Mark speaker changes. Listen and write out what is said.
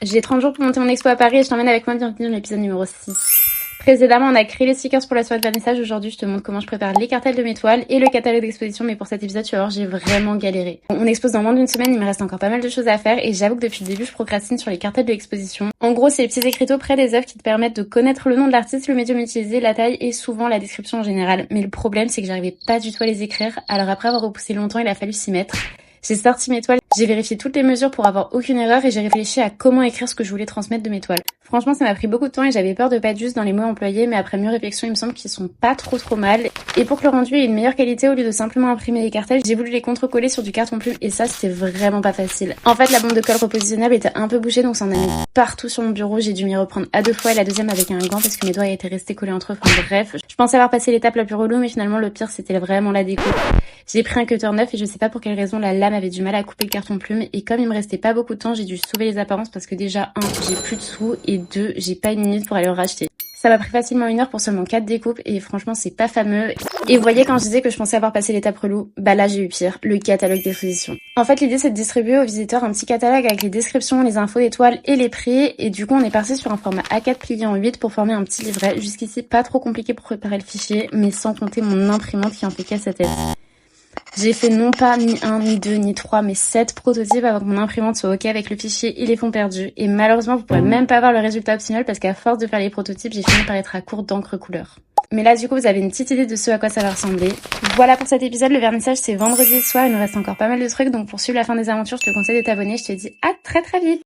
Speaker 1: J'ai 30 jours pour monter mon expo à Paris et je t'emmène avec moi, bienvenue dans l'épisode numéro 6. Précédemment, on a créé les stickers pour la soirée de vernissage. Aujourd'hui, je te montre comment je prépare les cartels de mes toiles et le catalogue d'exposition. Mais pour cet épisode, tu vas voir, j'ai vraiment galéré. On expose dans moins d'une semaine, il me reste encore pas mal de choses à faire et j'avoue que depuis le début, je procrastine sur les cartels de l'exposition. En gros, c'est les petits écriteaux près des œuvres qui te permettent de connaître le nom de l'artiste, le médium utilisé, la taille et souvent la description en général. Mais le problème, c'est que j'arrivais pas du tout à les écrire. Alors après avoir repoussé longtemps, il a fallu s'y mettre. J'ai sorti mes toiles, j'ai vérifié toutes les mesures pour avoir aucune erreur et j'ai réfléchi à comment écrire ce que je voulais transmettre de mes toiles. Franchement, ça m'a pris beaucoup de temps et j'avais peur de pas être juste dans les mots employés, mais après mieux réflexion, il me semble qu'ils sont pas trop mal. Et pour que le rendu ait une meilleure qualité, au lieu de simplement imprimer les cartels, j'ai voulu les contre-coller sur du carton plume et ça, c'était vraiment pas facile. En fait, la bombe de colle repositionnable était un peu bouchée, donc ça en a mis partout sur mon bureau. J'ai dû m'y reprendre à 2 fois et la deuxième avec un gant parce que mes doigts étaient restés collés entre eux. Enfin bref, je pensais avoir passé l'étape la plus relou, mais finalement, le pire, c'était vraiment la découpe. J'ai pris un cutter neuf et je sais pas pour quelle raison la lame avait du mal à couper le carton plume et comme il me restait pas beaucoup de temps, j'ai dû sauver les apparences parce que déjà, 1, j'ai plus de sous et 2, j'ai pas une minute pour aller le racheter. Ça m'a pris facilement 1 heure pour seulement 4 découpes et franchement c'est pas fameux. Et vous voyez quand je disais que je pensais avoir passé l'étape relou, bah là j'ai eu pire, le catalogue d'exposition. En fait l'idée c'est de distribuer aux visiteurs un petit catalogue avec les descriptions, les infos des toiles et les prix et du coup on est parti sur un format A4 plié en 8 pour former un petit livret. Jusqu'ici pas trop compliqué pour préparer le fichier mais sans compter mon imprimante qui en fait qu'à sa tête. J'ai fait non pas ni 1, ni 2, ni 3, mais 7 prototypes avant que mon imprimante soit ok avec le fichier et les fonds perdus. Et malheureusement, vous pourrez même pas voir le résultat optimal parce qu'à force de faire les prototypes, j'ai fini par être à court d'encre couleur. Mais là, du coup, vous avez une petite idée de ce à quoi ça va ressembler. Voilà pour cet épisode. Le vernissage, c'est vendredi soir. Il nous reste encore pas mal de trucs. Donc, pour suivre la fin des aventures, je te conseille de t'abonner. Je te dis à très vite.